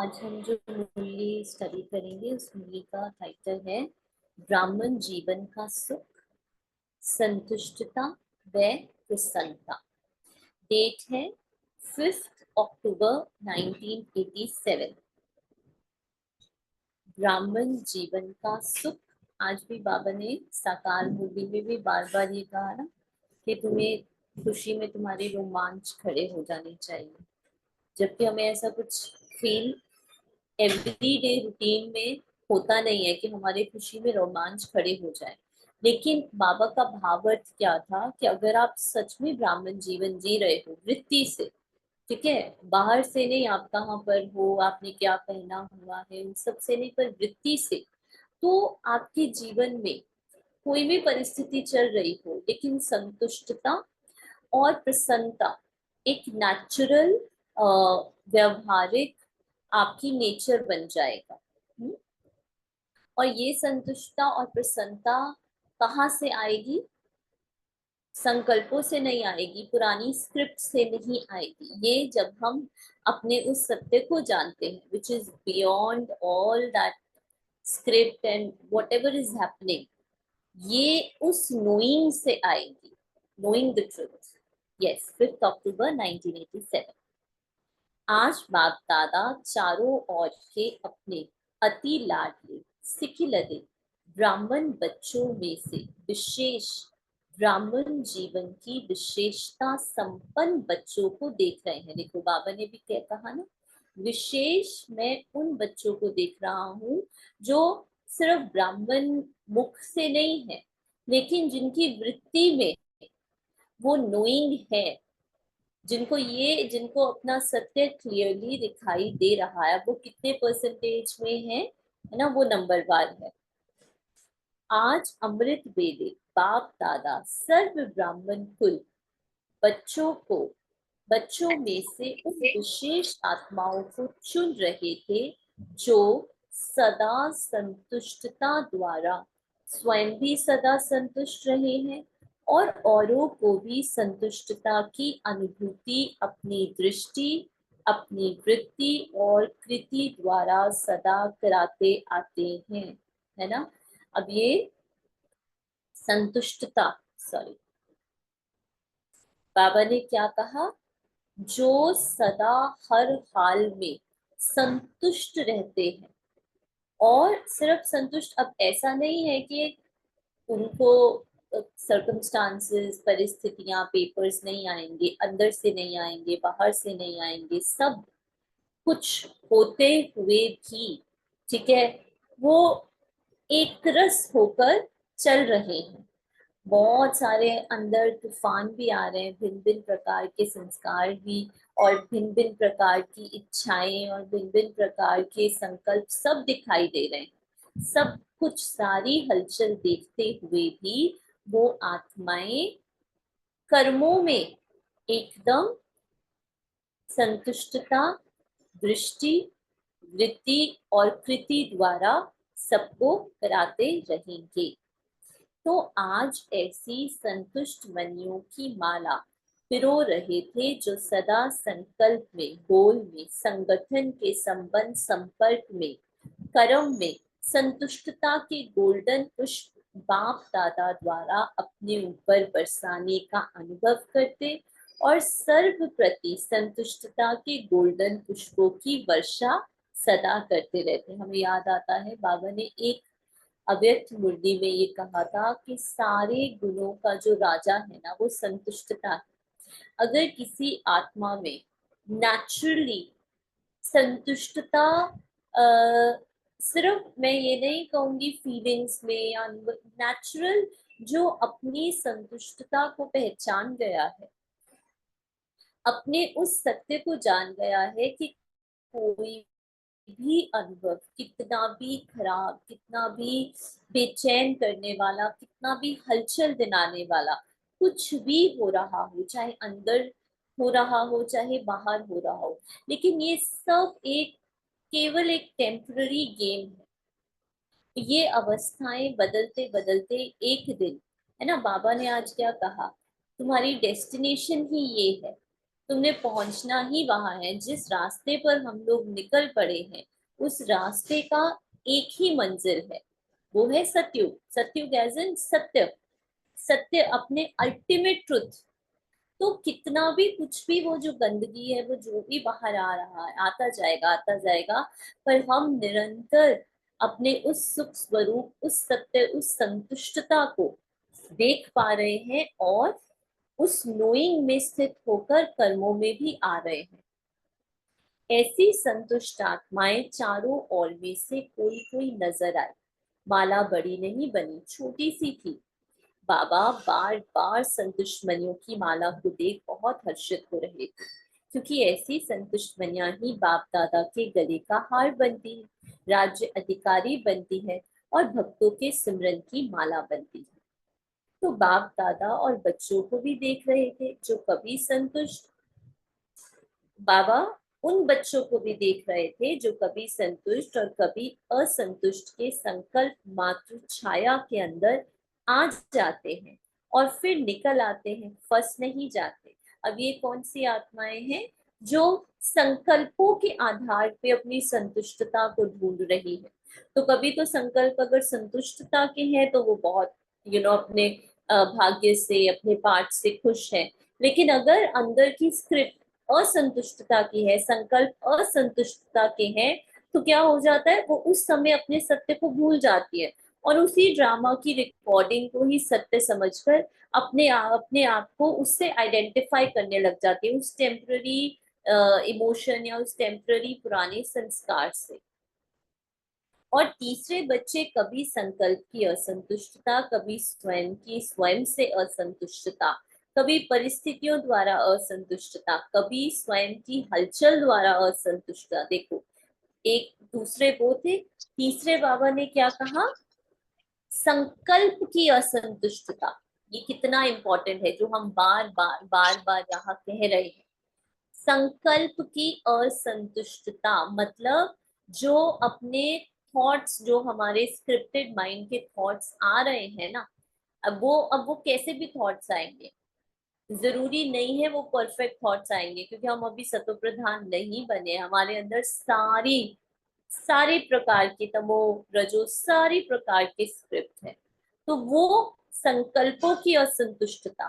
आज हम जो मुरली स्टडी करेंगे उस मुरली का टाइटल है ब्राह्मण जीवन का सुख, संतुष्टता व प्रसन्नता। डेट है 5 अक्टूबर 1987। ब्राह्मण जीवन का सुख। आज भी बाबा ने साकार मुरली में भी बार बार ये कहा ना कि तुम्हें खुशी में तुम्हारे रोमांच खड़े हो जाने चाहिए, जबकि हमें ऐसा कुछ फील एवरी डे रूटीन में होता नहीं है कि हमारे खुशी में रोमांच खड़े हो जाए। लेकिन बाबा का भावार्थ क्या था कि अगर आप सच में ब्राह्मण जीवन जी रहे हो वृत्ति से, ठीक है, बाहर से नहीं, आप कहाँ पर हो, आपने क्या पहना हुआ है, उन सब से नहीं, पर वृत्ति से, तो आपके जीवन में कोई भी परिस्थिति चल रही हो लेकिन संतुष्टता और प्रसन्नता एक नेचुरल व्यवहारिक आपकी नेचर बन जाएगा। और ये संतुष्टता और प्रसन्नता कहाँ से आएगी? संकल्पों से नहीं आएगी, पुरानी स्क्रिप्ट से नहीं आएगी। ये जब हम अपने उस सत्य को जानते हैं which is beyond all that script and what ever is happening, ये उस नोइंग से आएगी, नोइंग द ट्रूथ। यस, 5 अक्टूबर 1987। आज बाप दादा चारों ओर के अपने अति लाडले सिखिलधे ब्राह्मण बच्चों में से विशेष ब्राह्मण जीवन की विशेषता संपन्न बच्चों को देख रहे हैं। देखो बाबा ने भी क्या कहा ना, विशेष मैं उन बच्चों को देख रहा हूँ जो सिर्फ ब्राह्मण मुख से नहीं है, लेकिन जिनकी वृत्ति में वो नोइंग है, जिनको अपना सत्य क्लियरली दिखाई दे रहा है। वो कितने परसेंटेज में है ना, वो नंबरवार है। आज अमृत वेले बाप दादा सर्व ब्राह्मण कुल बच्चों को बच्चों में से उन विशेष आत्माओं को चुन रहे थे जो सदा संतुष्टता द्वारा स्वयं भी सदा संतुष्ट रहे हैं और औरों को भी संतुष्टता की अनुभूति अपनी दृष्टि, अपनी वृत्ति और कृति द्वारा सदा कराते आते हैं। है ना? अब ये संतुष्टता, सॉरी, बाबा ने क्या कहा? जो सदा हर हाल में संतुष्ट रहते हैं। और सिर्फ संतुष्ट, अब ऐसा नहीं है कि उनको सर्कमस्टांसेस, परिस्थितियां, पेपर्स नहीं आएंगे, अंदर से नहीं आएंगे, बाहर से नहीं आएंगे, सब कुछ होते हुए भी, ठीक है, वो एक रस होकर चल रहे हैं। बहुत सारे अंदर तूफान भी आ रहे हैं, भिन्न भिन्न प्रकार के संस्कार भी, और भिन्न भिन्न प्रकार की इच्छाएं और भिन्न भिन्न प्रकार के संकल्प सब दिखाई दे रहे हैं। सब कुछ सारी हलचल देखते हुए भी वो आत्माएं कर्मों में एकदम संतुष्टता, दृष्टि, वृत्ति और कृति द्वारा सबको कराते रहेंगे। तो आज ऐसी संतुष्ट मनियों की माला पिरो रहे थे जो सदा संकल्प में, गोल में, संगठन के संबंध, संपर्क में, कर्म में संतुष्टता के गोल्डन पुष्प बाप दादा द्वारा अपने ऊपर बरसाने का अनुभव करते और सर्व प्रति संतुष्टता के गोल्डन पुष्पों की वर्षा सदा करते रहते। हमें याद आता है बाबा ने एक अव्यक्त मुरली में ये कहा था कि सारे गुणों का जो राजा है ना, वो संतुष्टता है। अगर किसी आत्मा में नेचुरली संतुष्टता, सिर्फ मैं ये नहीं कहूंगी फीलिंग्स में, या नेचुरल जो अपनी संतुष्टता को पहचान गया है, अपने उस सत्य को जान गया है कि कोई भी अनुभव कितना भी खराब, कितना भी बेचैन करने वाला, कितना भी हलचल दिलाने वाला कुछ भी हो रहा हो, चाहे अंदर हो रहा हो चाहे बाहर हो रहा हो, लेकिन ये सब एक केवल एक टेम्पररी गेम है। ये अवस्थाएं बदलते बदलते एक दिन, है ना, बाबा ने आज क्या कहा, तुम्हारी डेस्टिनेशन ही ये है। तुमने पहुंचना ही वहां है। जिस रास्ते पर हम लोग निकल पड़े हैं उस रास्ते का एक ही मंजिल है, वो है सतयुग। सतयुग एज इन सत्य, सत्य अपने अल्टीमेट ट्रुथ। तो कितना भी कुछ भी वो जो गंदगी है, वो जो भी बाहर आ रहा है, आता जाएगा आता जाएगा, पर हम निरंतर अपने उस सुख स्वरूप, उस सत्य, उस संतुष्टता को देख पा रहे हैं और उस नोइंग में स्थित होकर कर्मों में भी आ रहे हैं। ऐसी संतुष्ट आत्माएं चारों ओर में से कोई कोई नजर आई। माला बड़ी नहीं बनी, छोटी सी थी। बाबा बार बार संतुष्ट मनियों की माला को देख बहुत हर्षित हो रहे थे, क्योंकि ऐसी संतुष्ट मनियां ही बाप दादा के गले का हार बनती है, राज्य अधिकारी बनती है और भक्तों के सिमरन की माला बनती है। तो बाप दादा और बच्चों को भी देख रहे थे जो कभी संतुष्ट, बाबा उन बच्चों को भी देख रहे थे जो कभी संतुष्ट और कभी असंतुष्ट के संकल्प मात्र छाया के अंदर आ जाते हैं और फिर निकल आते हैं, फंस नहीं जाते। अब ये कौन सी आत्माएं हैं जो संकल्पों के आधार पे अपनी संतुष्टता को ढूंढ रही है? तो कभी तो संकल्प अगर संतुष्टता के हैं तो वो बहुत अपने भाग्य से, अपने पाठ से खुश है। लेकिन अगर अंदर की स्क्रिप्ट असंतुष्टता की है, संकल्प असंतुष्टता के हैं, तो क्या हो जाता है, वो उस समय अपने सत्य को भूल जाती है और उसी ड्रामा की रिकॉर्डिंग को ही सत्य समझकर अपने आप को उससे आइडेंटिफाई करने लग जाती है, उस टेम्पररी इमोशन या उस टेम्पररी पुराने संस्कार से। और तीसरे बच्चे कभी संकल्प की असंतुष्टता, कभी स्वयं की स्वयं से असंतुष्टता, कभी परिस्थितियों द्वारा असंतुष्टता, कभी स्वयं की हलचल द्वारा असंतुष्टता। देखो, एक दूसरे वो थे, तीसरे बाबा ने क्या कहा, संकल्प की असंतुष्टता। ये कितना इंपॉर्टेंट है जो हम बार बार बार बार यहाँ कह रहे हैं। संकल्प की असंतुष्टता मतलब जो अपने थॉट्स, जो हमारे स्क्रिप्टेड माइंड के थॉट्स आ रहे हैं ना, अब वो कैसे भी थॉट्स आएंगे, जरूरी नहीं है वो परफेक्ट थॉट्स आएंगे, क्योंकि हम अभी सतो प्रधान नहीं बने। हमारे अंदर सारी सारी प्रकार की तमो रजो सारी प्रकार के स्क्रिप्ट है। तो वो संकल्पों की असंतुष्टता,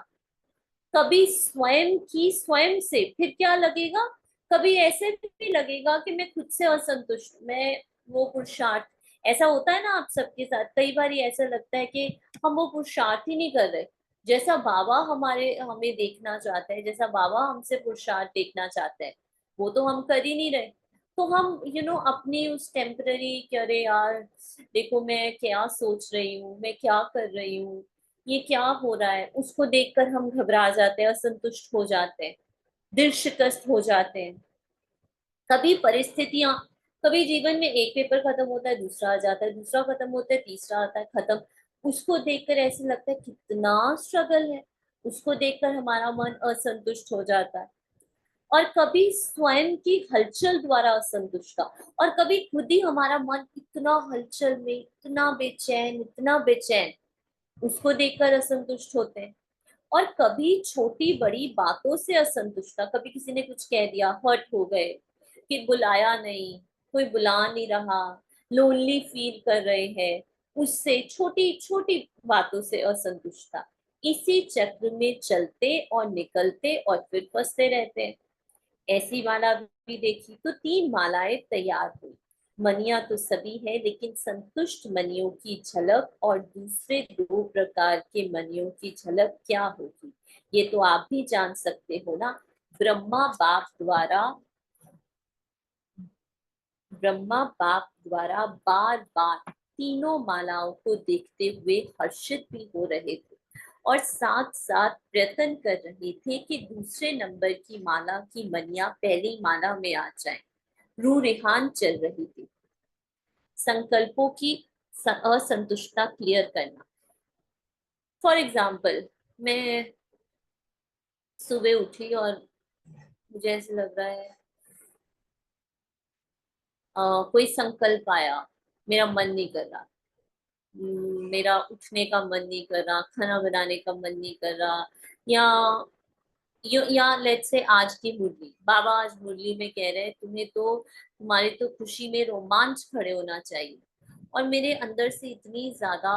कभी स्वयं की स्वयं से, फिर क्या लगेगा, कभी ऐसे भी लगेगा कि मैं खुद से असंतुष्ट, मैं वो पुरुषार्थ, ऐसा होता है ना आप सबके साथ, कई बार ये ऐसा लगता है कि हम वो पुरुषार्थ ही नहीं कर रहे जैसा बाबा हमारे हमें देखना चाहते हैं, जैसा बाबा हमसे पुरुषार्थ देखना चाहते हैं, वो तो हम कर ही नहीं रहे। तो हम अपनी उस टेम्पररी कि अरे यार देखो मैं क्या सोच रही हूँ, मैं क्या कर रही हूँ, ये क्या हो रहा है, उसको देखकर हम घबरा जाते हैं, असंतुष्ट हो जाते हैं, दिल शिकस्त हो जाते हैं। कभी परिस्थितियां, कभी जीवन में एक पेपर खत्म होता है, दूसरा आ जाता है, दूसरा खत्म होता है, तीसरा आता है, खत्म। उसको देखकर ऐसे लगता है कितना स्ट्रगल है, उसको देखकर हमारा मन असंतुष्ट हो जाता है। और कभी स्वयं की हलचल द्वारा असंतुष्टता, और कभी खुद ही हमारा मन इतना हलचल में, इतना बेचैन, इतना बेचैन, उसको देखकर असंतुष्ट होते हैं। और कभी छोटी बड़ी बातों से असंतुष्टता, कभी किसी ने कुछ कह दिया, हर्ट हो गए, कि बुलाया नहीं, कोई बुला नहीं रहा, लोनली फील कर रहे हैं, उससे छोटी छोटी बातों से असंतुष्टता। इसी चक्र में चलते और निकलते और फिर फंसते रहते हैं। ऐसी माला भी देखी तो 3 मालाएं तैयार हुई। मनिया तो सभी है, लेकिन संतुष्ट मनियों की झलक और दूसरे 2 प्रकार के मनियों की झलक क्या होगी, ये तो आप भी जान सकते हो ना। ब्रह्मा बाप द्वारा ब्रह्मा बाप द्वारा बार बार तीनों मालाओं को देखते हुए हर्षित भी हो रहे थे और साथ साथ प्रयत्न कर रहे थे कि दूसरे नंबर की माला की मनिया पहली माला में आ जाए। रूह रेहान चल रही थी, संकल्पों की असंतुष्टता क्लियर करना। फॉर एग्जाम्पल, मैं सुबह उठी और मुझे ऐसे लग रहा है, कोई संकल्प आया, मेरा मन नहीं कर रहा, मेरा उठने का मन नहीं कर रहा, खाना बनाने का मन नहीं कर रहा, या या लेट्स से आज की मुरली, बाबा आज मुरली में कह रहे हैं तुम्हें तो तुम्हारी तो खुशी में रोमांच खड़े होना चाहिए, और मेरे अंदर से इतनी ज्यादा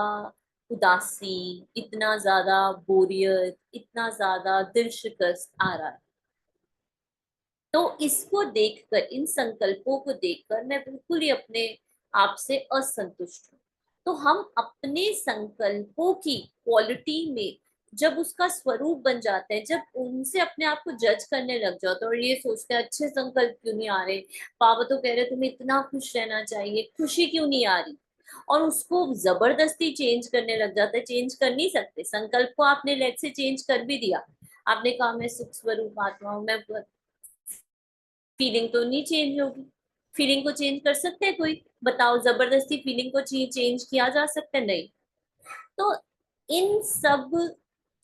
उदासी, इतना ज्यादा बोरियत, इतना ज्यादा दिल शिकस्त आ रहा है। तो इसको देखकर, इन संकल्पों को देखकर मैं बिल्कुल ही अपने आप से असंतुष्ट हूँ। तो हम अपने संकल्पों की क्वालिटी में जब उसका स्वरूप बन जाते हैं, जब उनसे अपने आप को जज करने लग जाते हैं और ये सोचते हैं अच्छे संकल्प क्यों नहीं आ रहे, बाबा तो कह रहे तुम्हें इतना खुश रहना चाहिए, खुशी क्यों नहीं आ रही, और उसको जबरदस्ती चेंज करने लग जाता है। चेंज कर नहीं सकते संकल्प को, आपने लेट से चेंज कर भी दिया, आपने कहा मैं सुख स्वरूप आत्मा हूँ, मैं, फीलिंग तो नहीं चेंज होगी। फीलिंग को चेंज कर सकते हैं कोई, बताओ, जबरदस्ती फीलिंग को चेंज किया जा सकता है? नहीं। तो इन सब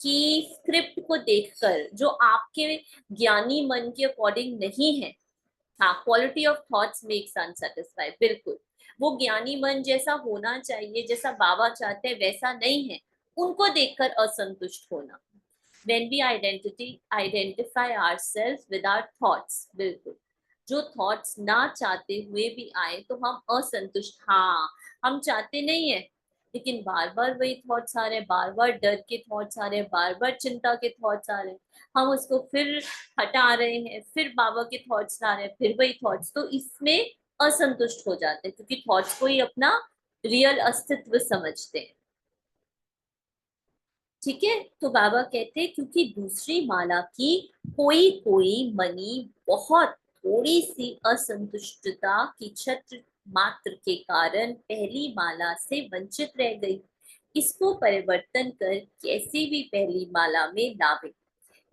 की स्क्रिप्ट को देखकर जो आपके ज्ञानी मन के अकॉर्डिंग नहीं है, हाँ, quality of thoughts makes unsatisfied, बिल्कुल, वो ज्ञानी मन जैसा होना चाहिए, जैसा बाबा चाहते हैं वैसा नहीं है, उनको देखकर असंतुष्ट होना। when we identify ourselves with our thoughts, बिल्कुल, जो थॉट्स ना चाहते हुए भी आए तो हम असंतुष्ट, हाँ, हम चाहते नहीं है, लेकिन बार बार वही थॉट्स आ रहे हैं, बार बार डर के थॉट्स आ रहे हैं, बार बार चिंता के थॉट्स आ रहे हैं, हम उसको फिर हटा रहे हैं, फिर बाबा के थॉट्स ला रहे हैं, फिर वही थॉट्स, तो इसमें असंतुष्ट हो जाते हैं, क्योंकि थॉट्स को ही अपना रियल अस्तित्व समझते हैं। ठीक है, तो बाबा कहते हैं क्योंकि दूसरी माला की कोई कोई मनी बहुत थोड़ी सी असंतुष्टता की छत्र मात्र के कारण पहली माला से वंचित रह गई, इसको परिवर्तन कर कैसे भी पहली माला में लावे,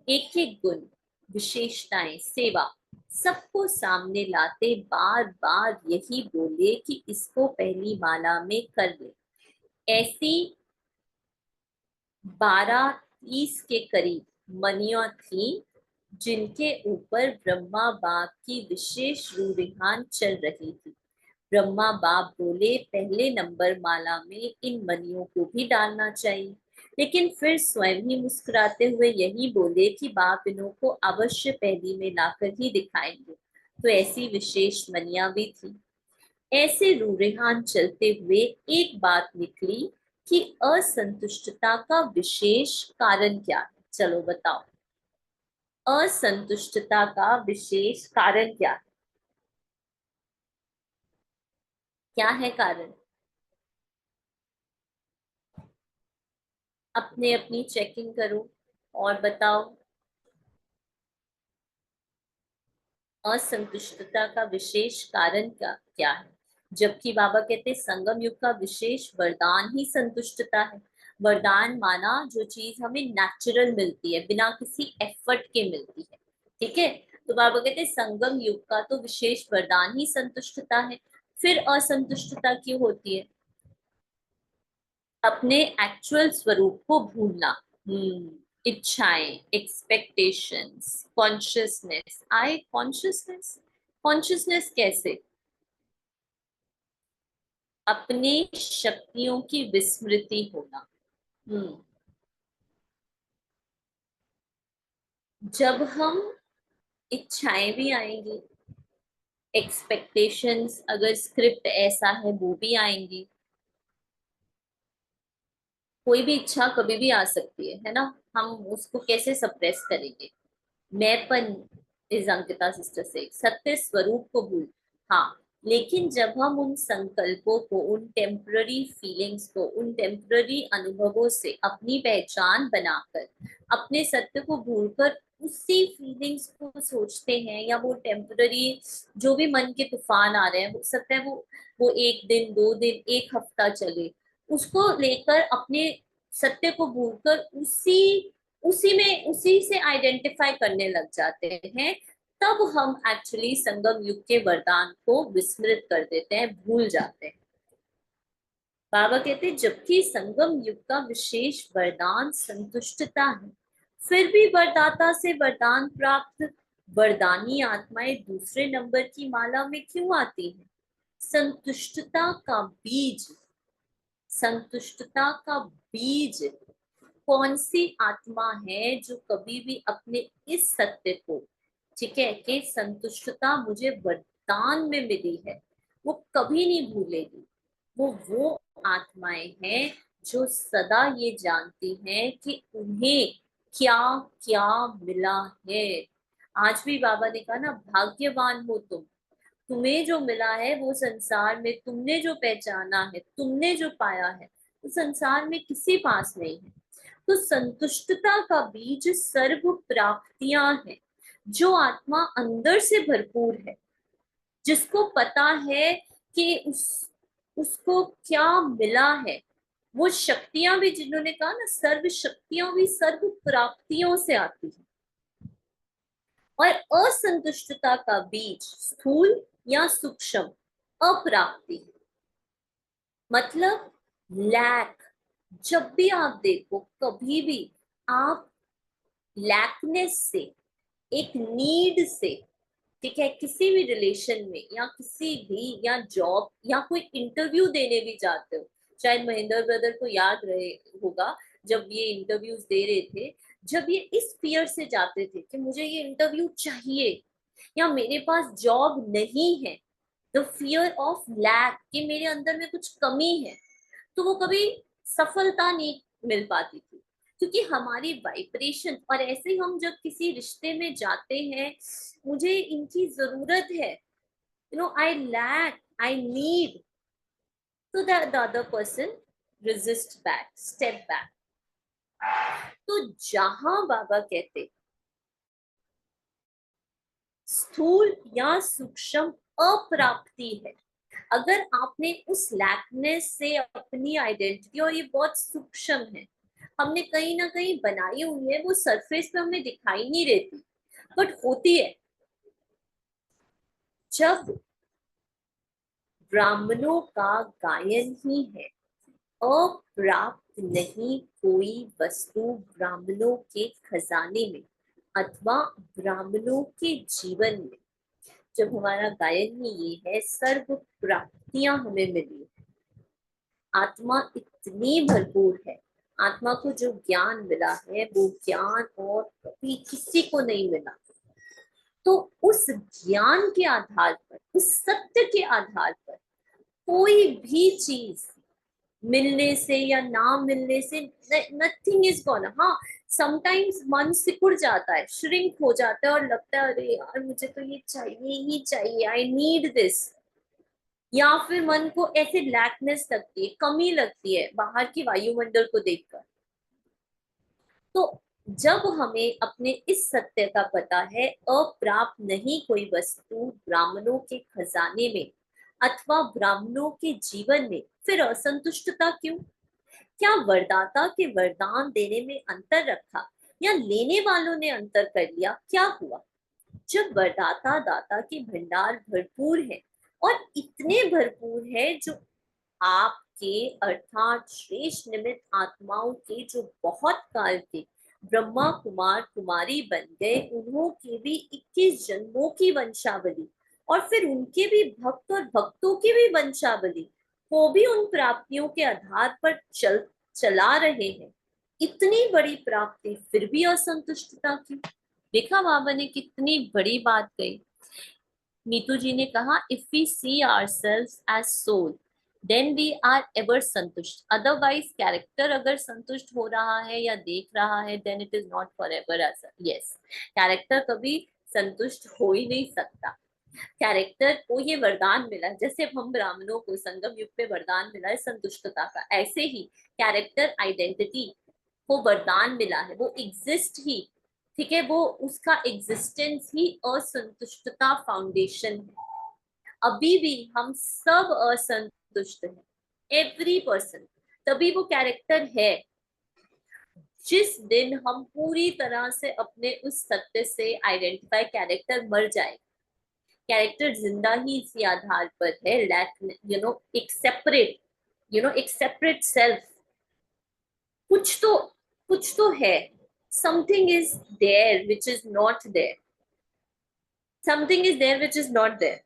एक एक गुण, विशेषताएं, सेवा, सबको सामने लाते बार बार यही बोले कि इसको पहली माला में कर ले। ऐसी 12-30 के करीब मनिया थी जिनके ऊपर ब्रह्मा बाप की विशेष रूरिहान चल रही थी। ब्रह्मा बाप बोले पहले नंबर माला में इन मनियों को भी डालना चाहिए, लेकिन फिर स्वयं ही मुस्कुराते हुए यही बोले कि बाप इन्हों को अवश्य पहली में लाकर ही दिखाएंगे। तो ऐसी विशेष मनिया भी थी। ऐसे रूरेहान चलते हुए एक बात निकली कि असंतुष्टता का विशेष कारण क्या है। चलो बताओ, असंतुष्टता का विशेष कारण क्या है? क्या है कारण? अपने अपनी चेकिंग करो और बताओ, असंतुष्टता का विशेष कारण क्या क्या है? जबकि बाबा कहते संगम युग का विशेष वरदान ही संतुष्टता है। वरदान माना जो चीज हमें नेचुरल मिलती है, बिना किसी एफर्ट के मिलती है। ठीक है, तो बाबा कहते संगम युग का तो विशेष वरदान ही संतुष्टता है। फिर असंतुष्टता क्यों होती है? अपने एक्चुअल स्वरूप को भूलना। इच्छाएं, एक्सपेक्टेशंस, कॉन्शियसनेस आए, कॉन्शियसनेस, कॉन्शियसनेस कैसे? अपनी शक्तियों की विस्मृति होना। हम्म जब हम, इच्छाएं भी आएंगी, एक्सपेक्टेशंस, अगर स्क्रिप्ट ऐसा है वो भी आएंगी। कोई भी इच्छा कभी भी आ सकती है ना, हम उसको कैसे सप्रेस करेंगे? मैंपन इस अंकिता सिस्टर से सत्य स्वरूप को भूल, हाँ, लेकिन जब हम उन संकल्पों को, उन टेम्पररी फीलिंग्स को, उन टेम्पररी अनुभवों से अपनी पहचान बनाकर अपने सत्य को भूलकर उसी फीलिंग्स को सोचते हैं, या वो टेम्पररी जो भी मन के तूफान आ रहे हैं, वो सकता है वो एक दिन, 2 दिन, एक हफ्ता चले, उसको लेकर अपने सत्य को भूलकर उसी उसी में, उसी से आइडेंटिफाई करने लग जाते हैं, तब हम एक्चुअली संगम युग के वरदान को विस्मृत कर देते हैं, भूल जाते हैं। बाबा कहते हैं जबकि संगम युग का विशेष वरदान संतुष्टता है, फिर भी वरदाता से वरदान प्राप्त वरदानी आत्माएं दूसरे नंबर की माला में क्यों आती हैं? संतुष्टता का बीज, संतुष्टता का बीज कौन सी आत्मा है जो कभी भी अपने इस सत्य को, ठीक है, कि संतुष्टता मुझे वरदान में मिली है, वो कभी नहीं भूलेगी। वो आत्माएं हैं जो सदा ये जानती हैं कि उन्हें क्या क्या मिला है। आज भी बाबा ने कहा ना, भाग्यवान हो तुम, तुम्हें जो मिला है वो संसार में, तुमने जो पहचाना है, तुमने जो पाया है, वो संसार में किसी पास नहीं है। तो संतुष्टता का बीज सर्व प्राप्तियां है। जो आत्मा अंदर से भरपूर है, जिसको पता है कि उसको क्या मिला है, वो शक्तियां भी, जिन्होंने कहा ना, सर्व शक्तियां भी सर्व प्राप्तियों से आती है। और असंतुष्टता का बीज स्थूल या सूक्ष्म अप्राप्ति है। मतलब लैक। जब भी आप देखो, कभी भी आप लैकनेस से, एक नीड से, ठीक है, किसी भी रिलेशन में या किसी भी, या जॉब या कोई इंटरव्यू देने भी जाते हो, शायद महेंद्र ब्रदर को याद रहे होगा, जब ये इंटरव्यूज दे रहे थे, जब ये इस फियर से जाते थे कि मुझे ये इंटरव्यू चाहिए या मेरे पास जॉब नहीं है, द फियर ऑफ लैक, कि मेरे अंदर में कुछ कमी है, तो वो कभी सफलता नहीं मिल पाती थी, क्योंकि हमारी वाइब्रेशन। और ऐसे ही हम जब किसी रिश्ते में जाते हैं, मुझे इनकी जरूरत है, आई लैक, आई नीड, तो the other person resist back, step back. तो जहां बाबा कहते स्थूल या सूक्ष्म अप्राप्ति है, अगर आपने उस लैकनेस से अपनी आइडेंटिटी, और ये बहुत सूक्ष्म है, हमने कहीं ना कहीं बनाई हुई है, वो सरफेस पे हमें दिखाई नहीं देती, बट होती है। जब ब्राह्मणों का गायन ही है, अप्राप्त नहीं कोई वस्तु ब्राह्मणों के खजाने में अथवा ब्राह्मणों के जीवन में। जब हमारा गायन ही ये है, सर्व प्राप्तियां हमें मिली, आत्मा इतनी भरपूर है, आत्मा को जो ज्ञान मिला है, वो ज्ञान और कभी किसी को नहीं मिला। तो उस ज्ञान के आधार पर, उस सत्य के आधार पर, कोई भी चीज मिलने से या ना मिलने से, नथिंग इज गॉन। हाँ, समटाइम्स मन सिकुड़ जाता है, श्रिंक हो जाता है, और लगता है अरे यार, मुझे तो ये चाहिए ही चाहिए, आई नीड दिस। या फिर मन को ऐसे लैकनेस लगती है, कमी लगती है बाहर की वायुमंडल को देखकर। तो जब हमें अपने इस सत्य का पता है, अप्राप्त नहीं कोई वस्तु ब्राह्मणों के खजाने में अथवा ब्राह्मणों के जीवन में, फिर असंतुष्टता क्यों? क्या वरदाता के वरदान देने में अंतर रखा, या लेने वालों ने अंतर कर लिया? क्या हुआ? जब वरदाता दाता के भंडार भरपूर है, और इतने भरपूर है, जो आपके अर्थात श्रेष्ठ निमित्त आत्माओं के जो बहुत काल के ब्रह्मा कुमार कुमारी बन गए, उन्हों के भी 21 जन्मों की वंशावली, और फिर उनके भी भक्त और भक्तों की भी वंशावली, वो भी उन प्राप्तियों के आधार पर चला रहे हैं। इतनी बड़ी प्राप्ति, फिर भी असंतुष्टता क्यों? देखा बाबा ने कितनी बड़ी बात कही। नीतू जी ने कहा, if we see ourselves as soul, then we are ever संतुष्ट, अदरवाइज कैरेक्टर अगर संतुष्ट हो रहा है या देख रहा है, then it is not forever as. Yes, character कभी संतुष्ट हो ही नहीं सकता। कैरेक्टर को ये वरदान मिला, जैसे हम ब्राह्मणों को संगम युग पे वरदान मिला है संतुष्टता का, ऐसे ही कैरेक्टर आइडेंटिटी को वरदान मिला है, वो एग्जिस्ट ही, ठीक है, वो उसका एग्जिस्टेंस ही असंतुष्टता फाउंडेशन है। अभी भी हम सब असंतुष्ट हैं, एवरी पर्सन। तभी वो कैरेक्टर है। जिस दिन हम पूरी तरह से अपने उस सत्य से आइडेंटिफाई, कैरेक्टर मर जाए, कैरेक्टर जिंदा ही इसी आधार पर है, एक सेपरेट, एक सेपरेट सेल्फ। कुछ तो कुछ तो है, something is there which is not there, something is there which is not there.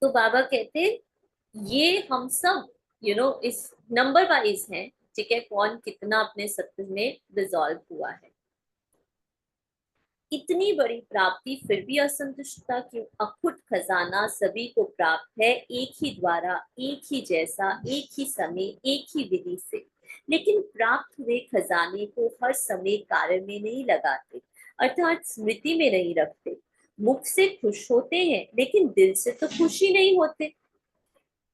तो बाबा कहते, ये हम सब इस नंबर वाइज हैं, ठीक है, कौन कितना अपने सत्य में डिसॉल्व हुआ है। इतनी बड़ी प्राप्ति फिर भी असंतुष्टता क्यों? अखुट खजाना सभी को प्राप्त है, एक ही द्वारा, एक ही जैसा, एक ही समय, एक ही विधि से, लेकिन प्राप्त हुए खजाने को हर समय कार्य में नहीं लगाते, अर्थात स्मृति में नहीं रखते। मुख से खुश होते हैं लेकिन दिल से तो खुशी नहीं होते।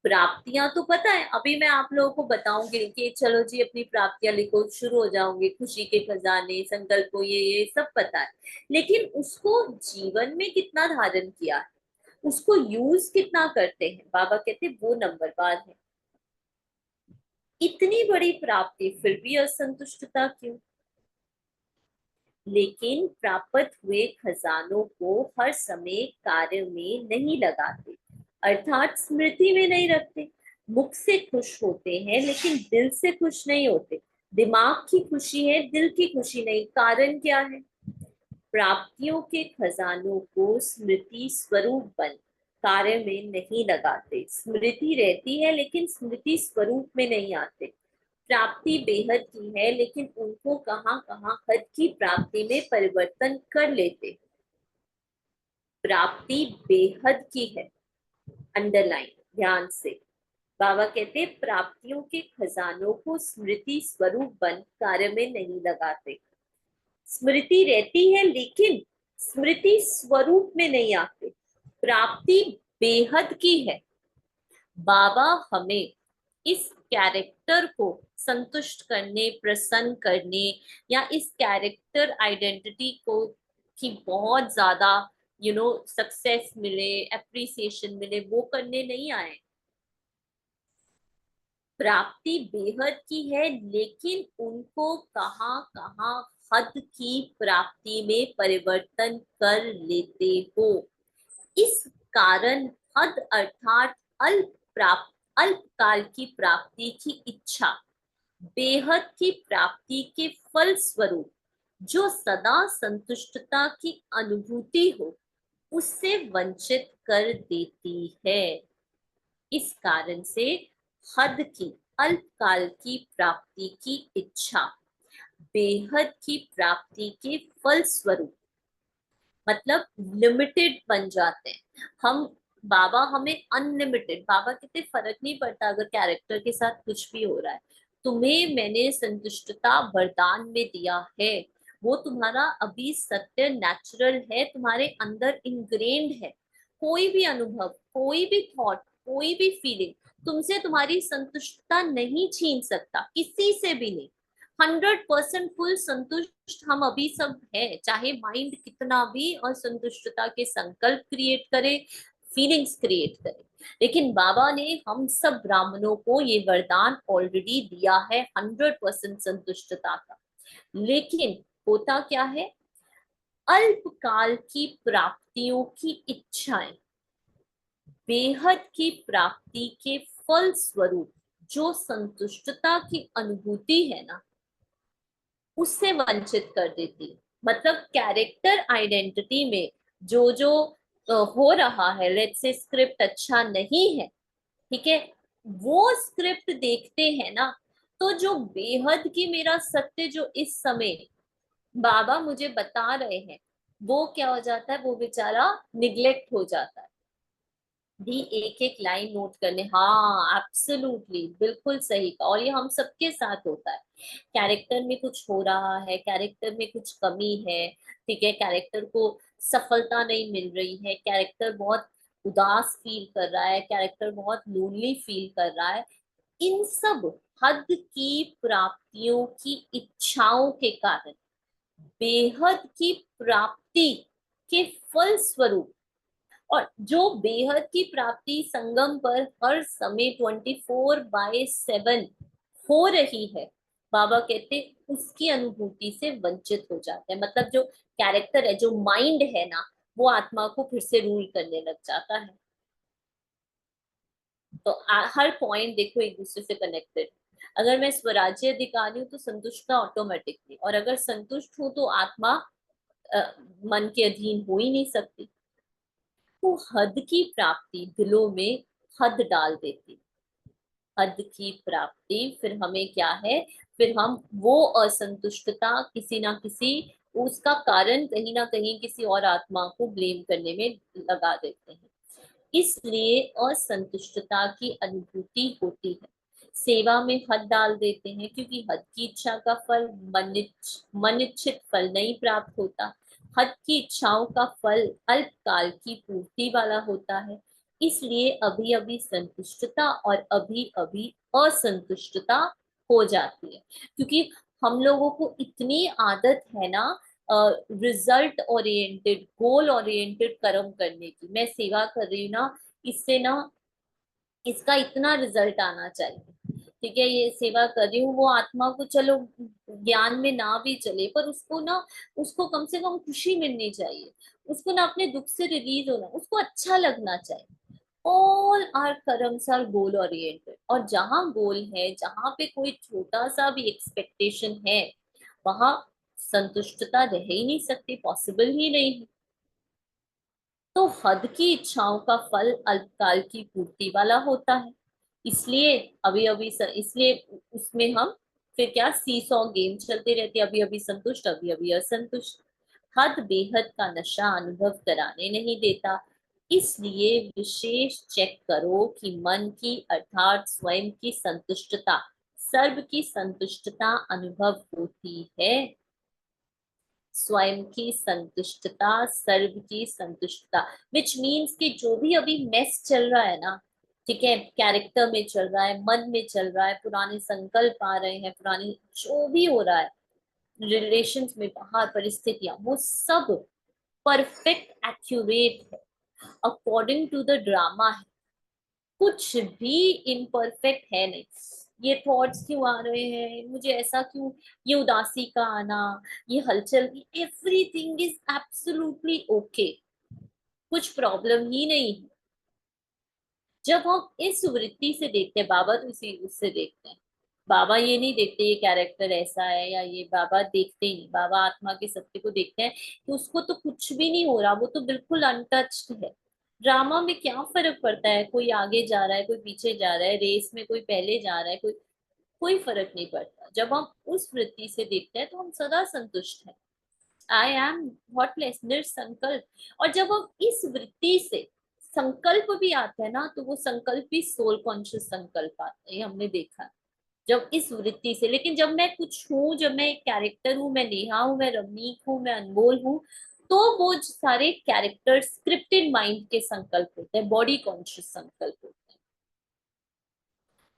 प्राप्तियां तो पता है, अभी मैं आप लोगों को बताऊंगी कि चलो जी अपनी प्राप्तियां लिखो, शुरू हो जाओगे, खुशी के खजाने, संकल्प, ये सब पता है, लेकिन उसको जीवन में कितना धारण किया है, उसको यूज कितना करते हैं, बाबा कहते हैं वो नंबरवार है। इतनी बड़ी प्राप्ति फिर भी असंतुष्टता क्यों? लेकिन प्राप्त हुए खजानों को हर समय कार्य में नहीं लगाते, अर्थात स्मृति में नहीं रखते। मुख से खुश होते हैं लेकिन दिल से खुश नहीं होते। दिमाग की खुशी है, दिल की खुशी नहीं। कारण क्या है? प्राप्तियों के खजानों को स्मृति स्वरूप बन कार्य में नहीं लगाते। स्मृति रहती है लेकिन स्मृति स्वरूप में नहीं आते। प्राप्ति बेहद की है लेकिन उनको कहाँ कहाँ हद की प्राप्ति में परिवर्तन कर लेते। प्राप्ति बेहद की है, अंडरलाइन ध्यान से। बाबा कहते हैं प्राप्तियों के खजानों को स्मृति स्वरूप बन कार्य में नहीं लगाते। स्मृति रहती है लेकिन स्मृति स्वरूप में नहीं आते। प्राप्ति बेहद की है। बाबा हमें इस कैरेक्टर को संतुष्ट करने, प्रसन्न करने, या इस कैरेक्टर आइडेंटिटी को कि बहुत ज्यादा सक्सेस मिले, एप्रिसिएशन मिले, वो करने नहीं आए। प्राप्ति बेहद की है लेकिन उनको कहाँ कहाँ हद की प्राप्ति में परिवर्तन कर लेते हो। इस कारण हद अर्थात अल्पकाल की प्राप्ति की इच्छा बेहद की प्राप्ति के फल स्वरूप जो सदा संतुष्टता की अनुभूति हो उससे वंचित कर देती है। इस कारण से हद की अल्पकाल की प्राप्ति की इच्छा बेहद की प्राप्ति के फल स्वरूप मतलब लिमिटेड बन जाते हैं हम। बाबा हमें अनलिमिटेड, बाबा कहते फर्क नहीं पड़ता अगर कैरेक्टर के साथ कुछ भी हो रहा है, तुम्हें मैंने संतुष्टता वरदान में दिया है। वो तुम्हारा अभी सत्य नेचुरल है, तुम्हारे अंदर इनग्रेन्ड है। कोई भी अनुभव, कोई भी थॉट, कोई भी फीलिंग तुमसे तुम्हारी संतुष्टता नहीं छीन सकता, किसी से भी नहीं। 100% फुल संतुष्ट हम अभी सब है, चाहे माइंड कितना भी असंतुष्टता के संकल्प क्रिएट करे, फीलिंग्स क्रिएट करे, लेकिन बाबा ने हम सब ब्राह्मणों को ये वरदान ऑलरेडी दिया है 100% संतुष्टता का। लेकिन होता क्या है, अल्पकाल की प्राप्तियों की इच्छाएं बेहद की प्राप्ति के फल स्वरूप जो संतुष्टता की अनुभूति है ना, उससे वंचित कर देती है। मतलब कैरेक्टर आइडेंटिटी में जो जो हो रहा है, लेट्स से स्क्रिप्ट अच्छा नहीं है, ठीक है, वो स्क्रिप्ट देखते हैं ना, तो जो बेहद की मेरा सत्य जो इस समय बाबा मुझे बता रहे हैं, वो क्या हो जाता है, वो बेचारा निग्लेक्ट हो जाता है। भी एक एक लाइन नोट करने, हाँ एब्सोल्युटली बिल्कुल सही का, और ये हम सबके साथ होता है। कैरेक्टर में कुछ हो रहा है, कैरेक्टर में कुछ कमी है, ठीक है, कैरेक्टर को सफलता नहीं मिल रही है, कैरेक्टर बहुत उदास फील कर रहा है, कैरेक्टर बहुत लोनली फील कर रहा है, इन सब हद की प्राप्तियों की इच्छाओं के कारण बेहद की प्राप्ति के फल स्वरूप, और जो बेहद की प्राप्ति संगम पर हर समय 24/7 हो रही है, बाबा कहते उसकी अनुभूति से वंचित हो जाते हैं। मतलब जो कैरेक्टर है, जो माइंड है ना, वो आत्मा को फिर से रूल करने लग जाता है। तो हर पॉइंट देखो एक दूसरे से कनेक्टेड। अगर मैं स्वराज्य अधिकारी हूँ तो संतुष्ट ऑटोमेटिकली, और अगर संतुष्ट हूँ तो आत्मा मन के अधीन हो ही नहीं सकती। तो हद की प्राप्ति दिलों में हद डाल देती, हद की प्राप्ति, फिर हमें क्या है, फिर हम वो असंतुष्टता किसी ना किसी, उसका कारण कहीं ना कहीं किसी और आत्मा को ब्लेम करने में लगा देते हैं। इसलिए असंतुष्टता की अनुभूति होती है। सेवा में हद डाल देते हैं क्योंकि हद की इच्छा का फल मनिच्छित फल नहीं प्राप्त होता। हद की इच्छाओं का फल अल्पकाल की पूर्ति वाला होता है। इसलिए अभी अभी संतुष्टता और अभी अभी असंतुष्टता हो जाती है, क्योंकि हम लोगों को इतनी आदत है ना रिजल्ट ओरिएंटेड, गोल ओरिएंटेड कर्म करने की। मैं सेवा कर रही हूँ ना, इससे ना इसका इतना रिजल्ट आना चाहिए, ठीक है, ये सेवा कर रही हूँ, वो आत्मा को चलो ज्ञान में ना भी चले पर उसको ना, उसको कम से कम खुशी मिलनी चाहिए, उसको ना अपने दुख से रिलीज होना, उसको अच्छा लगना चाहिए। All our karmas are goal oriented, और जहां गोल है, जहां पे कोई छोटा सा भी एक्सपेक्टेशन है, वहां संतुष्टता रह ही नहीं सकती, पॉसिबल ही नहीं है। तो हद की इच्छाओं का फल अल्पकाल की पूर्ति वाला होता है। इसलिए अभी अभी इसलिए उसमें हम फिर क्या, सीसॉ गेम चलते रहते हैं, अभी अभी संतुष्ट, अभी अभी असंतुष्ट। हद बेहद का नशा अनुभव कराने नहीं देता। इसलिए विशेष चेक करो कि मन की अर्थात स्वयं की संतुष्टता, सर्व की संतुष्टता अनुभव होती है। स्वयं की संतुष्टता, सर्व की संतुष्टता, विच मीन्स कि जो भी अभी मेस चल रहा है ना, ठीक है, कैरेक्टर में चल रहा है, मन में चल रहा है, पुराने संकल्प आ रहे हैं, पुरानी जो भी हो रहा है, रिलेशंस में बाहर परिस्थितियां, वो सब परफेक्ट एक्यूरेट है, अकॉर्डिंग टू द ड्रामा है, कुछ भी इम्परफेक्ट है नहीं। ये थॉट्स क्यों आ रहे हैं मुझे, ऐसा क्यों, ये उदासी का आना, ये हलचल, एवरीथिंग इज एब्सोल्युटली ओके, कुछ प्रॉब्लम ही नहीं है। जब हम इस वृत्ति से देखते हैं, बाबा तो इसी उससे देखते हैं, बाबा ये नहीं देखते ये कैरेक्टर ऐसा है या ये, बाबा देखते ही नहीं, बाबा आत्मा के सत्य को देखते हैं कि उसको तो कुछ भी नहीं हो रहा, वो तो बिल्कुल अनटच्ड है। ड्रामा में क्या फर्क पड़ता है, कोई आगे जा रहा है, कोई पीछे जा रहा है, रेस में कोई पहले जा रहा है, कोई, कोई फर्क नहीं पड़ता। जब हम उस वृत्ति से देखते हैं तो हम सदा संतुष्ट हैं। आई एम थॉटलेस, निरसंकल्प। और जब हम इस वृत्ति से संकल्प भी आता है ना, तो वो संकल्प भी सोल कॉन्शियस संकल्प आता है, ये हमने देखा है। जब इस वृत्ति से, लेकिन जब मैं कुछ हूँ, जब मैं एक कैरेक्टर हूँ, मैं नेहा हूँ, मैं रमनीक हूँ, मैं अनमोल हूँ, तो वो सारे कैरेक्टर स्क्रिप्टेड माइंड के संकल्प होते हैं, बॉडी कॉन्शियस संकल्प होते हैं।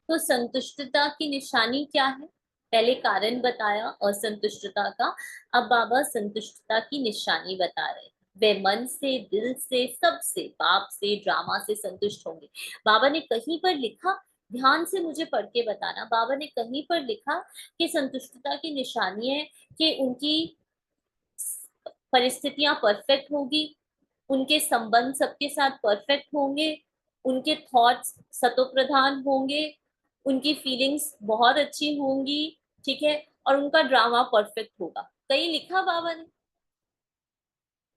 तो संतुष्टता की निशानी क्या है, पहले कारण बताया असंतुष्टता का, अब बाबा संतुष्टता की निशानी बता रहे हैं। वे मन से, दिल से, सबसे, पाप से, ड्रामा से संतुष्ट होंगे। बाबा ने कहीं पर लिखा, ध्यान से मुझे पढ़ के बताना, बाबा ने कहीं पर लिखा कि संतुष्टता की निशानी है कि उनकी परिस्थितियां परफेक्ट होगी, उनके संबंध सबके साथ परफेक्ट होंगे, उनके थॉट्स सतोप्रधान होंगे, उनकी फीलिंग्स बहुत अच्छी होंगी, ठीक है, और उनका ड्रामा परफेक्ट होगा। कहीं लिखा बाबा ने,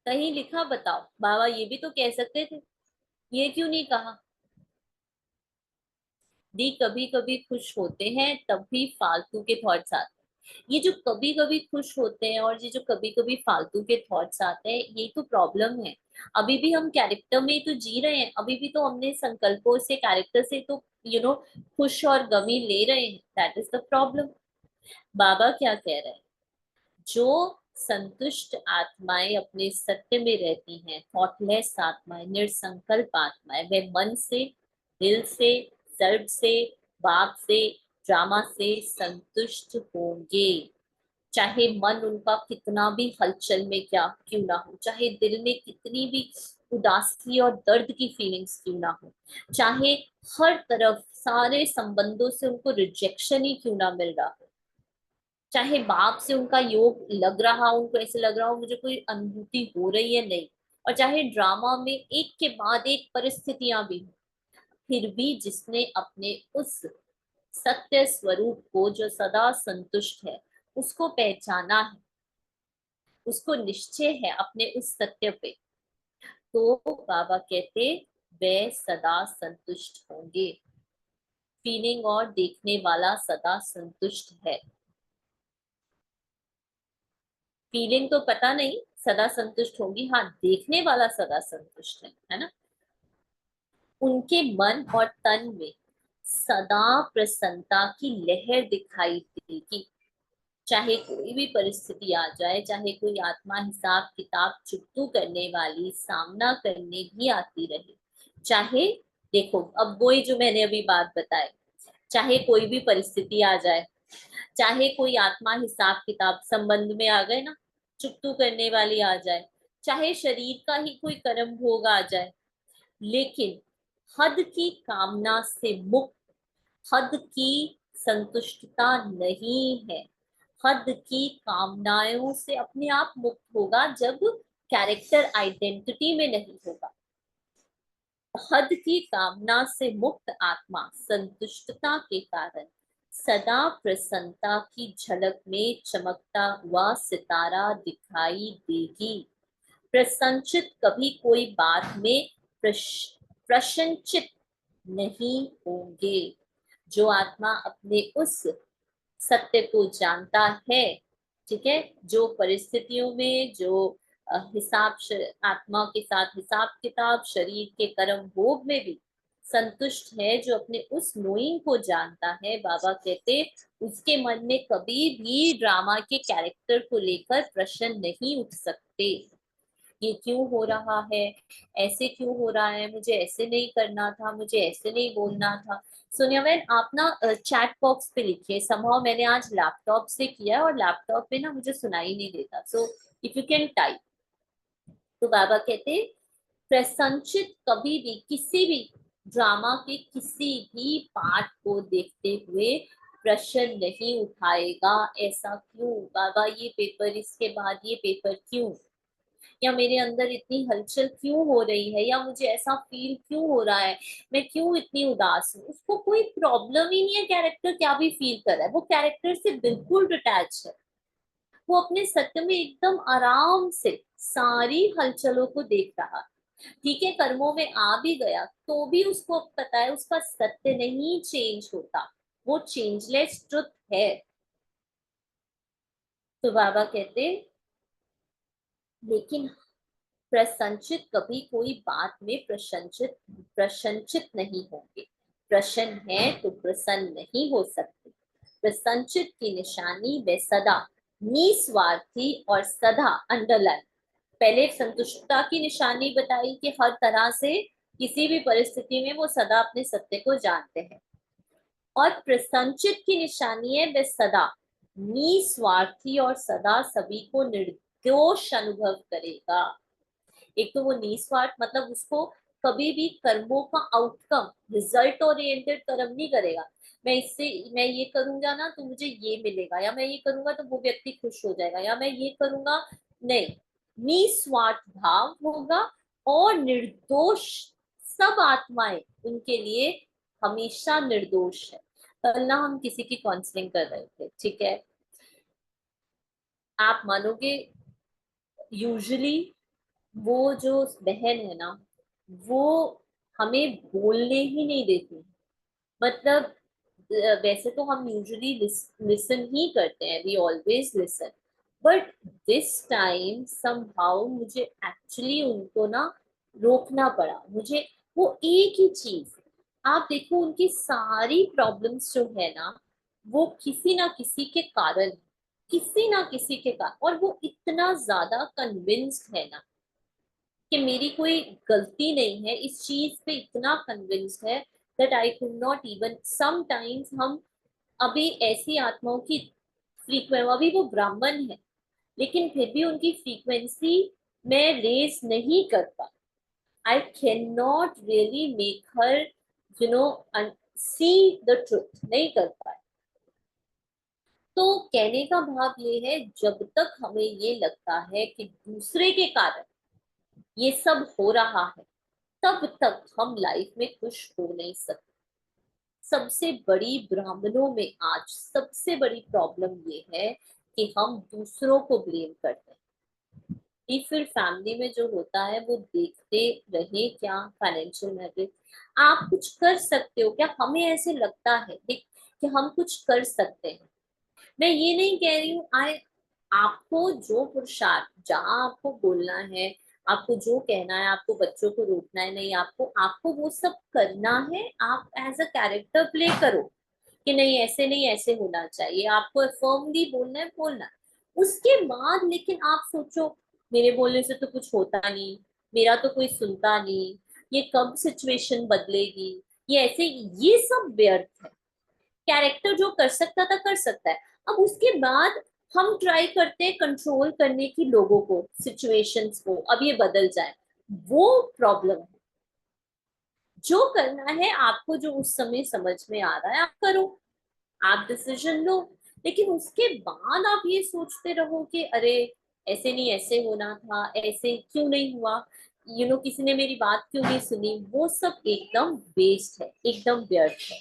कहीं लिखा, बताओ, बाबा ये भी तो कह सकते थे, ये क्यों नहीं कहा। दी कभी कभी खुश होते हैं तब भी फालतू के थॉट्स आते हैं। ये जो कभी कभी खुश होते हैं और ये जो कभी कभी फालतू के थॉट्स आते हैं, यही तो प्रॉब्लम है। अभी भी हम कैरेक्टर में ही तो जी रहे हैं, अभी भी तो हमने संकल्पों से, कैरेक्टर से तो खुश और गमी ले रहे हैं, दैट इज द प्रॉब्लम। बाबा क्या कह रहे हैं, जो संतुष्ट आत्माएं अपने सत्य में रहती हैं, थॉटलेस आत्माएं, निर्संकल्प आत्माएं, वे मन से, दिल से, सर्व से, वाक से, ड्रामा से संतुष्ट होंगे। चाहे मन उनका कितना भी हलचल में क्या क्यों ना हो, चाहे दिल में कितनी भी उदासी और दर्द की फीलिंग्स क्यों ना हो, चाहे हर तरफ सारे संबंधों से उनको रिजेक्शन ही क्यों ना मिल रहा हो, चाहे बाप से उनका योग लग रहा हो, उनको ऐसे लग रहा हो मुझे कोई अनुभूति हो रही है नहीं, और चाहे ड्रामा में एक के बाद एक परिस्थितियां भी हो, फिर भी जिसने अपने उस सत्य स्वरूप को जो सदा संतुष्ट है, उसको पहचाना है, उसको निश्चय है अपने उस सत्य पे, तो बाबा कहते वे सदा संतुष्ट होंगे। फीलिंग और देखने वाला सदा संतुष्ट है। फीलिंग तो पता नहीं सदा संतुष्ट होगी, हाँ देखने वाला सदा संतुष्ट है ना। उनके मन और तन में सदा प्रसन्नता की लहर दिखाई देगी। चाहे कोई भी परिस्थिति आ जाए, चाहे कोई आत्मा हिसाब किताब चुगतू करने वाली सामना करने भी आती रहे, चाहे, देखो अब वही जो मैंने अभी बात बताई, चाहे कोई भी परिस्थिति आ जाए, चाहे कोई आत्मा हिसाब किताब संबंध में आ गए ना, चुगतू करने वाली आ जाए, चाहे शरीर का ही कोई कर्म भोग आ जाए, लेकिन हद की कामना से मुक्त, हद की संतुष्टता नहीं है, हद की कामनाओं से अपने आप मुक्त होगा जब कैरेक्टर आइडेंटिटी में नहीं होगा। हद की कामना से मुक्त आत्मा संतुष्टता के कारण सदा प्रसन्नता की झलक में चमकता हुआ सितारा दिखाई देगी। प्रसन्नचित कभी कोई बात में प्रसन्नचित नहीं होंगे। जो आत्मा अपने उस सत्य को जानता है, ठीक है, जो परिस्थितियों में जो हिसाब आत्मा के साथ हिसाब किताब शरीर के कर्म भोग में भी संतुष्ट है, जो अपने उस नोइंग को जानता है, बाबा कहते उसके मन में कभी भी ड्रामा के कैरेक्टर को लेकर प्रश्न नहीं उठ सकते। ये क्यों हो रहा है, ऐसे क्यों हो रहा है, मुझे ऐसे नहीं करना था, मुझे ऐसे नहीं बोलना था। सोनिया बहन आप ना चैट बॉक्स पे लिखिए, समहाउ मैंने आज लैपटॉप से किया और लैपटॉप पे ना मुझे सुनाई नहीं देता, so if you can type. तो बाबा कहते प्रसन्नचित कभी भी किसी भी ड्रामा के किसी भी पार्ट को देखते हुए प्रश्न नहीं उठाएगा, ऐसा क्यों बाबा, ये पेपर इसके बाद ये पेपर क्यों, या मेरे अंदर इतनी हलचल क्यों हो रही है, या मुझे ऐसा फील क्यों हो रहा है, मैं क्यों इतनी उदास हूँ। उसको कोई प्रॉब्लम ही नहीं है कैरेक्टर क्या भी फील कर रहा है, वो कैरेक्टर से बिल्कुल डिटैच है। वो अपने सत्य में एकदम आराम से सारी हलचलों को देख रहा है। ठीक है, कर्मों में आ भी गया तो भी उसको पता है उसका सत्य नहीं चेंज होता, वो चेंजलेस ट्रुथ है। तो बाबा कहते लेकिन प्रसन्नचित कभी कोई बात में प्रसन्नचित प्रसन्नचित नहीं होंगे। प्रसन्न है तो प्रसन्न नहीं हो सकते। प्रसन्नचित की निशानी वे सदा निस्वार्थी और सदा अंडरलाइन, पहले संतुष्टता की निशानी बताई कि हर तरह से किसी भी परिस्थिति में वो सदा अपने सत्य को जानते हैं, और प्रसन्नचित की निशानी है वे सदा निस्वार्थी और सदा सभी को निर्दोष अनुभव करेगा। एक तो वो निस्वार्थ मतलब उसको कभी भी कर्मों का आउटकम रिजल्ट ओरिएंटेड कर्म नहीं करेगा, मैं इससे मैं ये करूंगा ना तो मुझे ये मिलेगा, या मैं ये करूंगा तो वो व्यक्ति खुश हो जाएगा, या मैं ये करूंगा, नहीं, निस्वार्थ भाव होगा और निर्दोष। सब आत्माएं उनके लिए हमेशा निर्दोष है। कल ना हम किसी की काउंसलिंग कर रहे थे, ठीक है, आप मानोगे यूजुअली वो जो बहन है ना, वो हमें बोलने ही नहीं देती। मतलब वैसे तो हम यूजुअली लिसन ही करते हैं, we always listen, but this time somehow मुझे एक्चुअली उनको ना रोकना पड़ा। मुझे वो एक ही चीज, आप देखो उनकी सारी प्रॉब्लम्स जो है ना, वो किसी ना किसी के कारण, किसी ना किसी के कारण, और वो इतना ज्यादा कन्विंस्ड है ना कि मेरी कोई गलती नहीं है, इस चीज पे इतना कन्विंस्ड है that I could not even sometimes हम अभी ऐसी आत्माओं की फ्रीक्वेंसी, अभी वो ब्राह्मण है लेकिन फिर भी उनकी फ्रीक्वेंसी मैं रेज नहीं कर पा, I can not really make her you know see the truth, नहीं कर पाए। तो कहने का भाव ये है, जब तक हमें ये लगता है कि दूसरे के कारण ये सब हो रहा है, तब तक हम लाइफ में खुश हो नहीं सकते। सबसे बड़ी ब्राह्मणों में आज सबसे बड़ी प्रॉब्लम ये है कि हम दूसरों को ब्लेम करते हैं, फिर फैमिली में जो होता है वो देखते रहे क्या फाइनेंशियल मैटर्स। आप कुछ कर सकते हो क्या, हमें ऐसे लगता है देख कि हम कुछ कर सकते हैं। मैं ये नहीं कह रही हूँ आई, आपको जो पुरुषार्थ जहाँ आपको बोलना है, आपको जो कहना है, आपको बच्चों को रोकना है नहीं, आपको आपको वो सब करना है। आप एज अ कैरेक्टर प्ले करो कि नहीं ऐसे नहीं ऐसे होना चाहिए, आपको फर्मली बोलना है बोलना है। उसके बाद लेकिन आप सोचो मेरे बोलने से तो कुछ होता नहीं, मेरा तो कोई सुनता नहीं, ये कब सिचुएशन बदलेगी, ये ऐसे, ये सब व्यर्थ है। कैरेक्टर जो कर सकता था कर सकता है। अब उसके बाद हम ट्राई करते हैं कंट्रोल करने की लोगों को, सिचुएशंस को, अब ये बदल जाए, वो प्रॉब्लम है। जो करना है आपको, जो उस समय समझ में आ रहा है आप करो, आप डिसीजन लो। लेकिन उसके बाद आप ये सोचते रहो कि अरे ऐसे नहीं ऐसे होना था, ऐसे क्यों नहीं हुआ, किसी ने मेरी बात क्यों नहीं सुनी, वो सब एकदम वेस्ट है, एकदम व्यर्थ है।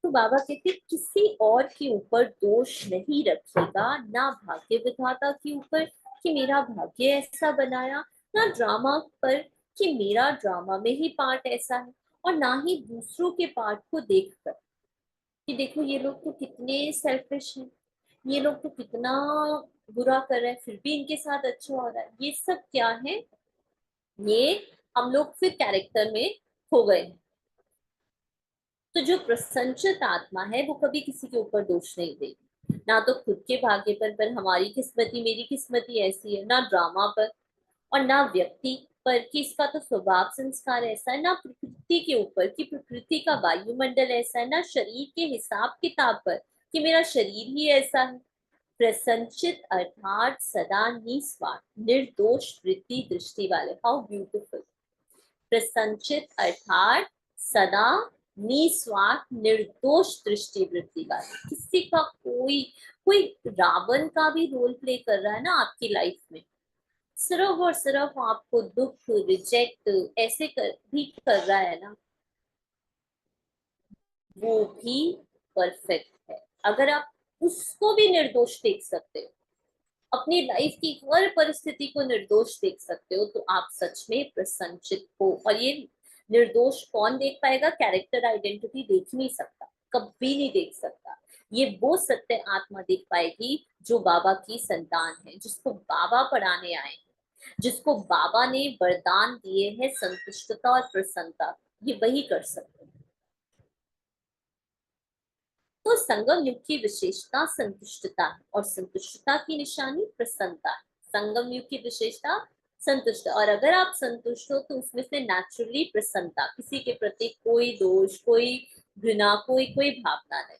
तो बाबा कहते किसी और के ऊपर दोष नहीं रखेगा, ना भाग्य विधाता के ऊपर कि मेरा भाग्य ऐसा बनाया, ना ड्रामा पर कि मेरा ड्रामा में ही पार्ट ऐसा है, और ना ही दूसरों के पार्ट को देखकर कि देखो ये लोग तो कितने सेल्फिश हैं, ये लोग तो कितना बुरा कर रहे हैं फिर भी इनके साथ अच्छा हो रहा है। ये सब क्या है, ये हम लोग फिर कैरेक्टर में खो गए हैं। तो जो प्रसन्नचित आत्मा है वो कभी किसी के ऊपर दोष नहीं देगी, ना तो खुद के भाग्य पर हमारी किस्मती मेरी किस्मती ऐसी है, ना ड्रामा पर, और ना व्यक्ति पर कि इसका तो स्वभाव संस्कार ऐसा है, ना प्रकृति के ऊपर कि प्रकृति का वायुमंडल ऐसा है, ना शरीर के हिसाब किताब पर कि मेरा शरीर ही ऐसा है। प्रसन्नचित अर्थात सदा निस्वार्थ निर्दोष वृत्ति दृष्टि वाले, हाउ ब्यूटिफुल। प्रसन्नचित अर्थात सदा निस्वार्थ निर्दोष दृष्टि वृत्ति वाले, किसी का कोई, कोई रावण का भी रोल प्ले कर रहा है ना आपकी लाइफ में, सिर्फ और सिर्फ आपको दुख रिजेक्ट ऐसे कर भी कर रहा है ना, वो भी परफेक्ट है। अगर आप उसको भी निर्दोष देख सकते हो, अपनी लाइफ की हर परिस्थिति को निर्दोष देख सकते हो, तो आप सच में प्रसन्नचित हो। और ये निर्दोष कौन देख पाएगा, कैरेक्टर आइडेंटिटी देख नहीं सकता, कभी नहीं देख सकता। ये वो सत्य आत्मा देख पाएगी जो बाबा की संतान है, जिसको बाबा पढ़ाने आए हैं, जिसको बाबा ने वरदान दिए हैं संतुष्टता और प्रसन्नता, ये वही कर सकते हैं। तो संगम युग की विशेषता संतुष्टता है, और संतुष्टता की निशानी प्रसन्नता है। संगम युग की विशेषता संतुष्ट, और अगर आप संतुष्ट हो तो उसमें से नेचुरली प्रसन्नता, किसी के प्रति कोई दोष कोई घृणा कोई कोई भावना नहीं।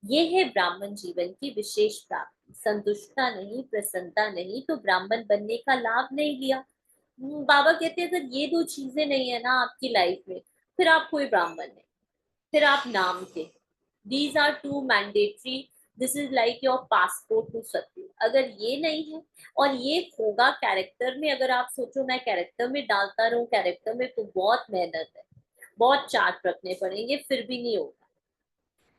ये है ब्राह्मण जीवन की विशेष प्राप्ति। संतुष्टता नहीं प्रसन्नता नहीं तो ब्राह्मण बनने का लाभ नहीं लिया। बाबा कहते हैं अगर ये दो चीजें नहीं है ना आपकी लाइफ में, फिर आप कोई ब्राह्मण नहीं, फिर आप नाम के। These are two mandatory, this is like your passport to सत्य। अगर ये नहीं है, और ये होगा कैरेक्टर में, अगर आप सोचो मैं कैरेक्टर में डालता रहूं कैरेक्टर में, तो बहुत मेहनत है, बहुत चार्ट रखने पड़ेंगे, फिर भी नहीं होगा।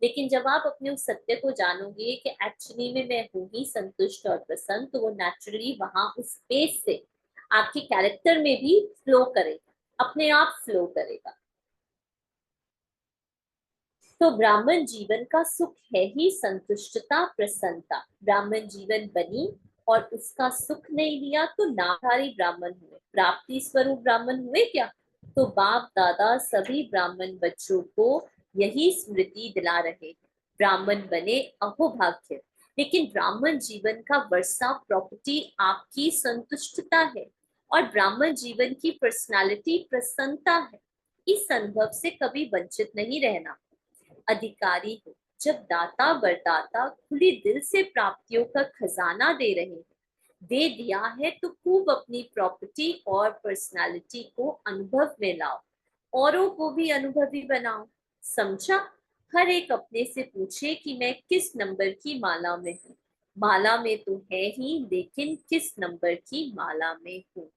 लेकिन जब आप अपने उस सत्य को जानोगे कि एक्चुअली में मैं हूँ ही संतुष्ट और प्रसन्न, तो वो नेचुरली वहां उस स्पेस से आपके कैरेक्टर में भी फ्लो करेगा, अपने आप फ्लो करेगा। तो ब्राह्मण जीवन का सुख है ही संतुष्टता प्रसन्नता। ब्राह्मण जीवन बनी और उसका सुख नहीं लिया तो नामधारी ब्राह्मण हुए, प्राप्ति स्वरूप ब्राह्मण हुए क्या। तो बाप दादा सभी ब्राह्मण बच्चों को यही स्मृति दिला रहे हैं, ब्राह्मण बने अहोभाग्य। लेकिन ब्राह्मण जीवन का वर्षा प्रॉपर्टी आपकी संतुष्टता है, और ब्राह्मण जीवन की पर्सनालिटी प्रसन्नता है। इस अनुभव से कभी वंचित नहीं रहना। अधिकारी हो, जब दाता वरदाता खुले दिल से प्राप्तियों का खजाना दे रहे हैं, दे दिया है तो खूब अपनी प्रॉपर्टी और पर्सनालिटी को अनुभव में लाओ, औरों को भी अनुभवी बनाओ। समझा। हर एक अपने से पूछे कि मैं किस नंबर की माला में हूँ। माला में तो है ही, लेकिन किस नंबर की माला में हूँ।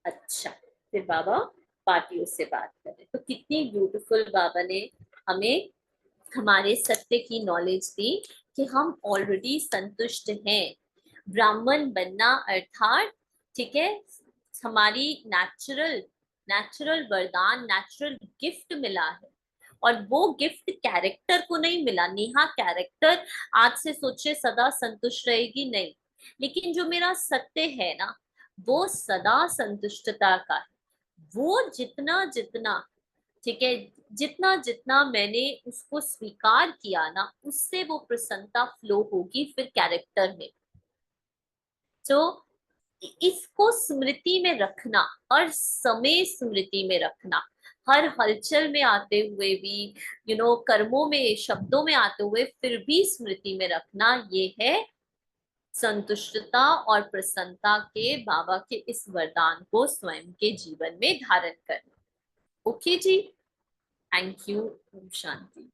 अच्छा, फिर बाबा पार्टियों से बात करें तो कितनी ब्यूटीफुल बाबा ने हमें हमारे सत्य की नॉलेज दी कि हम ऑलरेडी संतुष्ट हैं। ब्राह्मण बनना अर्थात ठीक है, हमारी नेचुरल नेचुरल वरदान, नेचुरल गिफ्ट मिला है। और वो गिफ्ट कैरेक्टर को नहीं मिला। नेहा कैरेक्टर आज से सोचे सदा संतुष्ट रहेगी, नहीं, लेकिन जो मेरा सत्य है ना, वो सदा संतुष्टता का है। वो जितना जितना, ठीक है, जितना जितना मैंने उसको स्वीकार किया ना, उससे वो प्रसन्नता फ्लो होगी फिर कैरेक्टर में। तो इसको स्मृति में रखना, हर समय स्मृति में रखना, हर हलचल में आते हुए भी, कर्मों में, शब्दों में आते हुए फिर भी स्मृति में रखना, ये है संतुष्टता और प्रसन्नता के बाबा के इस वरदान को स्वयं के जीवन में धारण करना। ओके जी, थैंक यू। ओम शांति।